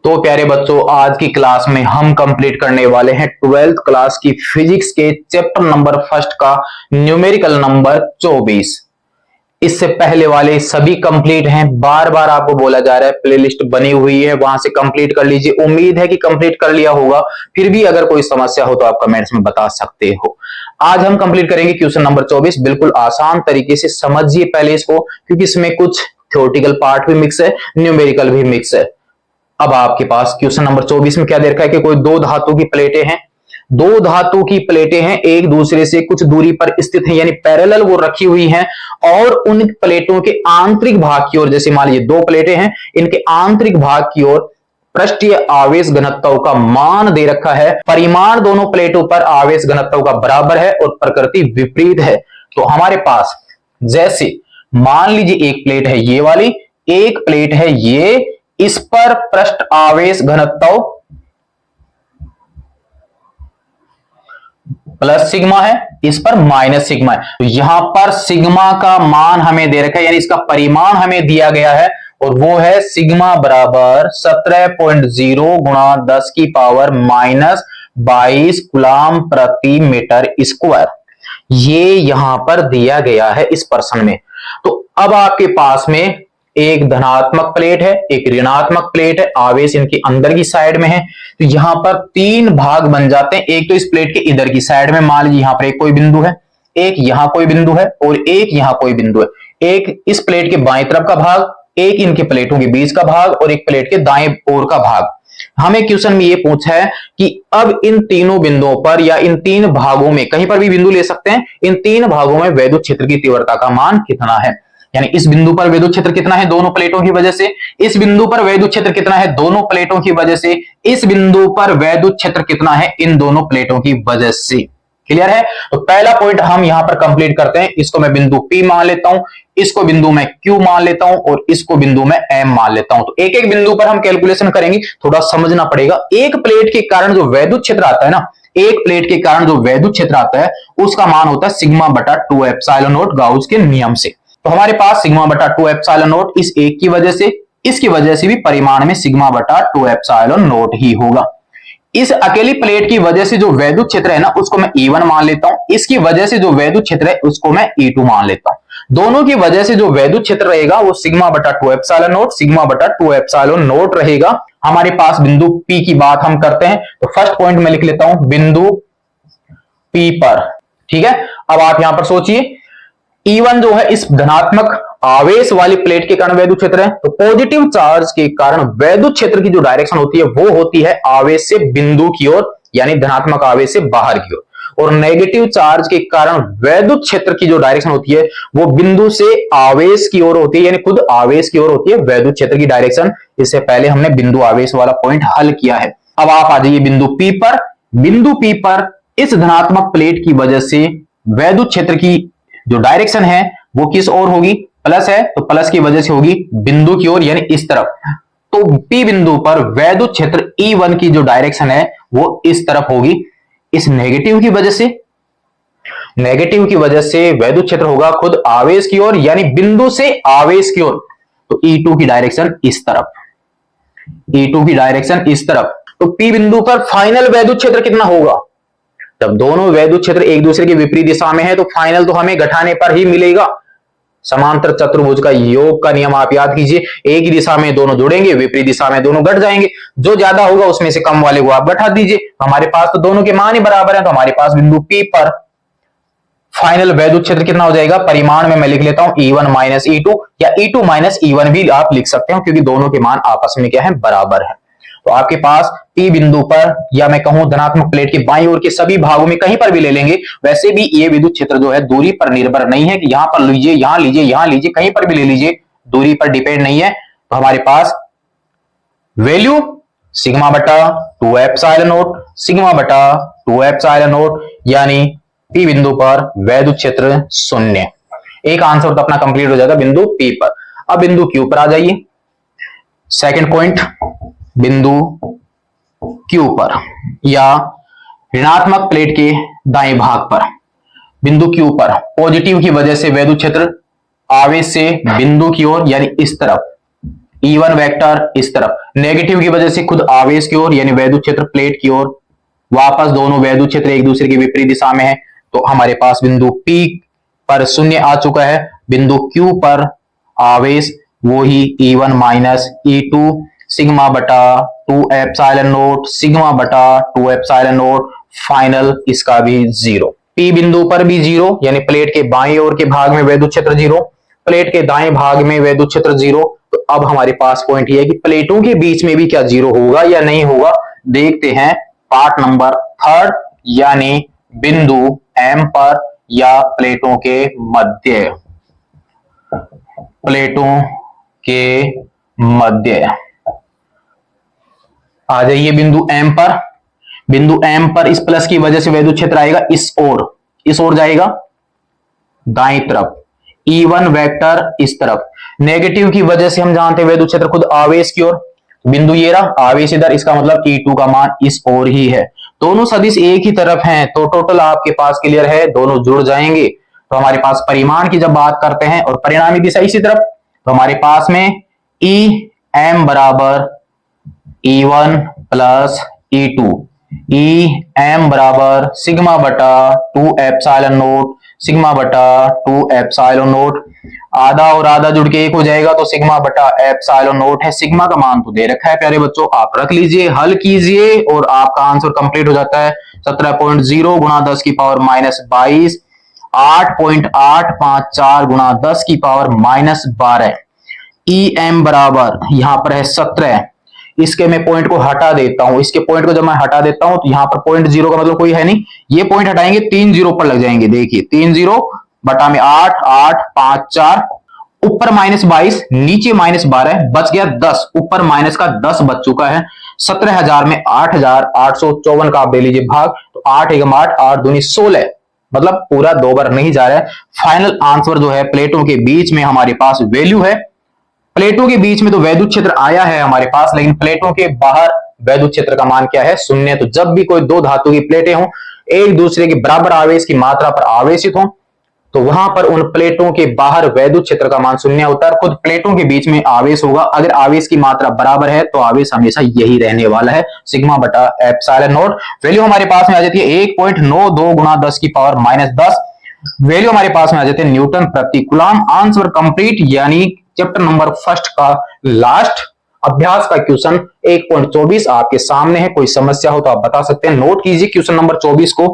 तो प्यारे बच्चों, आज की क्लास में हम कंप्लीट करने वाले हैं 12th क्लास की फिजिक्स के चैप्टर नंबर फर्स्ट का न्यूमेरिकल नंबर 24। इससे पहले वाले सभी कंप्लीट हैं। बार बार आपको बोला जा रहा है प्लेलिस्ट बनी हुई है, वहां से कंप्लीट कर लीजिए। उम्मीद है कि कंप्लीट कर लिया होगा। फिर भी अगर कोई समस्या हो तो आप कमेंट्स में बता सकते हो। आज हम कंप्लीट करेंगे क्वेश्चन नंबर 24। बिल्कुल आसान तरीके से समझिए पहले इसको, क्योंकि इसमें कुछ थ्योरेटिकल पार्ट भी मिक्स है, न्यूमेरिकल भी मिक्स है। अब आपके पास क्वेश्चन नंबर 24 में क्या दे रखा है कि कोई दो धातु की प्लेटें हैं। दो धातु की प्लेटें हैं, एक दूसरे से कुछ दूरी पर स्थित हैं, यानी पैरेलल वो रखी हुई हैं। और उन प्लेटों के आंतरिक भाग की ओर, जैसे मान लीजिए दो प्लेटें हैं, इनके आंतरिक भाग की ओर पृष्ठीय आवेश घनत्व का मान दे रखा है। परिमाण दोनों प्लेटों पर आवेश घनत्व का बराबर है और प्रकृति विपरीत है। तो हमारे पास जैसे मान लीजिए एक प्लेट है ये वाली, एक प्लेट है ये, इस पर पृष्ठ आवेश घनत्व प्लस सिग्मा है, इस पर माइनस सिग्मा है। तो यहां पर सिग्मा का मान हमें दे रखा है, यानी इसका परिमाण हमें दिया गया है, और वो है सिग्मा बराबर 17.0 गुणा 10 की पावर माइनस 22 कूलम प्रति मीटर स्क्वायर। ये यहां पर दिया गया है इस प्रश्न में। तो अब आपके पास में एक धनात्मक प्लेट है, एक ऋणात्मक प्लेट है, आवेश इनकी अंदर की साइड में है। तो यहां पर तीन भाग बन जाते हैं। एक तो इस प्लेट के इधर की साइड में मान लीजिए यहां पर एक कोई बिंदु है, एक यहां कोई बिंदु है, और एक यहां कोई बिंदु है। एक इस प्लेट के बाएं तरफ का भाग, एक इनके प्लेटों के बीच का भाग, और एक प्लेट के दाएं ओर का भाग। हमें क्वेश्चन में यह पूछा है कि अब इन तीनों बिंदुओं पर या इन तीन भागों में, कहीं पर भी बिंदु ले सकते हैं, इन तीन भागों में वैद्युत क्षेत्र की तीव्रता का मान कितना है। यानी इस बिंदु पर वैद्युत क्षेत्र कितना है दोनों प्लेटों की वजह से, इस बिंदु पर वैद्युत क्षेत्र कितना है दोनों प्लेटों की वजह से, इस बिंदु पर वैद्युत क्षेत्र कितना है इन दोनों प्लेटों की वजह से। क्लियर है? तो पहला पॉइंट हम यहां पर कंप्लीट करते हैं। इसको मैं बिंदु P मान लेता हूं, इसको बिंदु मैं Q मान लेता हूं, और इसको बिंदु मैं M मान लेता हूं। तो एक एक बिंदु पर हम कैलकुलेशन करेंगे, थोड़ा समझना पड़ेगा। एक प्लेट के कारण जो वैद्युत क्षेत्र आता है ना, एक प्लेट के कारण जो वैद्युत क्षेत्र आता है उसका मान होता है सिग्मा बटा 2 एप्सिलॉन नॉट गाउस के नियम से। तो हमारे पास सिग्मा बटा 2 एप्सिलॉन नॉट इस एक की वजह से, इसकी वजह से भी परिमाण में सिग्मा बटा 2 एप्सिलॉन नॉट ही होगा। इस अकेली प्लेट की वजह से जो वैद्युत क्षेत्र है ना उसको मैं E1 मान लेता हूं, इसकी वजह से जो वैद्युत क्षेत्र है उसको मैं E2 मान लेता हूं। दोनों की वजह से जो वैद्युत क्षेत्र रहेगा वो सिग्मा बटा 2 एप्सिलॉन नॉट, सिग्मा बटा 2 एप्सिलॉन नॉट रहेगा। हमारे पास बिंदु P की बात हम करते हैं, तो फर्स्ट पॉइंट में लिख लेता हूं बिंदु P पर। ठीक है, अब आप यहां पर सोचिए E1 जो है इस धनात्मक आवेश वाली प्लेट के कारण वैद्युत क्षेत्र है। तो पॉजिटिव चार्ज के कारण वैद्युत क्षेत्र की जो डायरेक्शन होती है वो होती है आवेश से बिंदु की ओर, यानी धनात्मक आवेश से बाहर की ओर। और नेगेटिव चार्ज के कारण वैद्युत क्षेत्र की जो डायरेक्शन होती है वो बिंदु से आवेश की ओर होती है, यानी खुद आवेश की ओर होती है वैद्युत क्षेत्र की डायरेक्शन। इससे पहले हमने बिंदु आवेश वाला पॉइंट हल किया है। अब आप आ जाइए बिंदु P पर। बिंदु P पर इस धनात्मक प्लेट की वजह से वैद्युत क्षेत्र की जो डायरेक्शन है वो किस ओर होगी, प्लस है, तो प्लस की वजह से होगी बिंदु की ओर, यानी इस तरफ। तो P बिंदु पर वैद्युत क्षेत्र E1 की जो डायरेक्शन है वो इस तरफ होगी। इस नेगेटिव की वजह से, नेगेटिव की वजह से वैद्युत क्षेत्र होगा खुद आवेश की ओर, यानी बिंदु से आवेश की ओर। तो E2 की डायरेक्शन इस तरफ, E2 की डायरेक्शन इस तरफ। तो P बिंदु पर फाइनल वैद्युत क्षेत्र कितना होगा, जब दोनों वैद्युत क्षेत्र एक दूसरे के विपरीत दिशा में है तो फाइनल तो हमें घटाने पर ही मिलेगा। समांतर चतुर्भुज का योग का नियम आप याद कीजिए, एक ही दिशा में दोनों जुड़ेंगे, विपरीत दिशा में दोनों घट जाएंगे। जो ज्यादा होगा उसमें से कम वाले को आप घटा दीजिए। तो हमारे पास तो दोनों के मान ही बराबर है। तो हमारे पास बिंदु P पर फाइनल वैद्युत क्षेत्र कितना हो जाएगा, परिमाण में मैं लिख लेता हूं E1 माइनस E2, या E2 माइनस E1 भी आप लिख सकते हो, क्योंकि दोनों के मान आपस में क्या है, बराबर है। तो आपके पास P बिंदु पर, या मैं कहूं धनात्मक प्लेट के बाईं ओर के सभी भागों में कहीं पर भी ले लेंगे, वैसे भी ये विद्युत क्षेत्र जो है दूरी पर निर्भर नहीं है कि यहां पर लीजिए, यहां लीजिए, यहां लीजिए, कहीं पर भी ले लीजिए, दूरी पर डिपेंड नहीं है। तो हमारे पास वैल्यू सिग्मा बटा 2 एप्सिलॉन नॉट, सिग्मा बटा 2 एप्सिलॉन नॉट, यानी P बिंदु पर वैद्युत क्षेत्र 0। एक आंसर तो अपना कंप्लीट हो जाएगा बिंदु P पर। अब बिंदु Q पर आ जाइए। सेकंड पॉइंट बिंदु Q पर, या ऋणात्मक प्लेट के दाएं भाग पर। बिंदु Q पर पॉजिटिव की वजह से वैद्युत क्षेत्र आवेश से बिंदु की ओर, यानी इस तरफ, E1 वेक्टर इस तरफ, नेगेटिव की वजह से खुद आवेश की ओर यानी वैद्युत क्षेत्र प्लेट की ओर, वापस दोनों वैद्युत क्षेत्र एक दूसरे की विपरीत दिशा में है। तो हमारे पास बिंदु P पर शून्य आ चुका है, बिंदु Q पर आवेश वो ही E1 माइनस E2 सिग्मा बटा 2 एप्सिलॉन नोट, सिग्मा बटा 2 एप्सिलॉन नोट, फाइनल इसका भी जीरो। P बिंदु पर भी जीरो यानी प्लेट के बाएं ओर के भाग में वैद्युत क्षेत्र जीरो, प्लेट के दाएं भाग में वैद्युत क्षेत्र जीरो। तो अब हमारे पास पॉइंट ये है कि प्लेटों के बीच में भी क्या जीरो होगा या नहीं होगा, देखते हैं पार्ट नंबर थर्ड, यानी बिंदु M पर या प्लेटों के मध्य, प्लेटों के मध्य। आ जाइए बिंदु M पर। बिंदु M पर इस प्लस की वजह से वैद्युत क्षेत्र आएगा इस ओर जाएगा दाईं तरफ, E1 वेक्टर इस तरफ, नेगेटिव की वजह से हम जानते हैं वैद्युत क्षेत्र खुद आवेश की ओर, बिंदु ये रहा, आवेश इधर, इसका मतलब E2 का मान इस ओर ही है। दोनों सदिश एक ही तरफ हैं तो टोटल आपके पास क्लियर है, दोनों जुड़ जाएंगे। तो हमारे पास परिमाण की जब बात करते हैं और परिणामी दिशा इसी तरफ, तो हमारे पास में EM बराबर E1 प्लस E2, EM बराबर सिग्मा बटा 2 एप्सिलॉन नोट, सिग्मा बटा 2 एप्सिलॉन नोट, आधा और आधा जुड़ के एक हो जाएगा तो सिग्मा बटा एप्सिलॉन नोट है। सिग्मा का मान तो दे रखा है प्यारे बच्चों, आप रख लीजिए, हल कीजिए और आपका आंसर कंप्लीट हो जाता है 17.0 गुणा 10 की पावर माइनस 22, 8.854 गुणा 10 की पावर माइनस 12। EM बराबर यहां पर है 17, इसके मैं पॉइंट को हटा देता हूं, इसके पॉइंट को जब मैं हटा देता हूं तो यहां पर पॉइंट जीरो का मतलब कोई है नहीं, ये पॉइंट हटाएंगे 3 जीरो पर लग जाएंगे, देखिए 3 जीरो बटा में 8, 8, 5, 4, ऊपर माइनस 22 नीचे माइनस 12, बच गया 10, ऊपर माइनस का 10 बच चुका है। 17,000 में 8,854 का आप ले लीजिए भाग, तो 8 एकम 8, 8 दूनी 16, मतलब पूरा 2 बार नहीं जा रहा है। फाइनल आंसर जो है प्लेटों के बीच में हमारे पास वैल्यू है, प्लेटों के बीच में तो वैद्युत क्षेत्र आया है हमारे पास, लेकिन प्लेटों के बाहर वैद्युत क्षेत्र का मान क्या है, शून्य। तो जब भी कोई दो धातु की प्लेटें हों, एक दूसरे के बराबर आवेश की मात्रा पर आवेशित हों, तो वहां पर उन प्लेटों के बाहर वैद्युत क्षेत्र का मान शून्य होता है, खुद प्लेटों के बीच में आवेश होगा। अगर आवेश की मात्रा बराबर है तो आवेश हमेशा यही रहने वाला है, सिग्मा बटा एप्सिलॉन नोट। वैल्यू हमारे पास में आ जाती है 1.92 गुणा 10 की पावर माइनस 10, वैल्यू हमारे पास में आ जाते हैं न्यूटन प्रति कूलम। आंसर कंप्लीट, यानी चैप्टर नंबर फर्स्ट का लास्ट अभ्यास का क्वेश्चन 1.24 आपके सामने है। कोई समस्या हो तो आप बता सकते हैं, नोट कीजिए क्वेश्चन नंबर 24 को।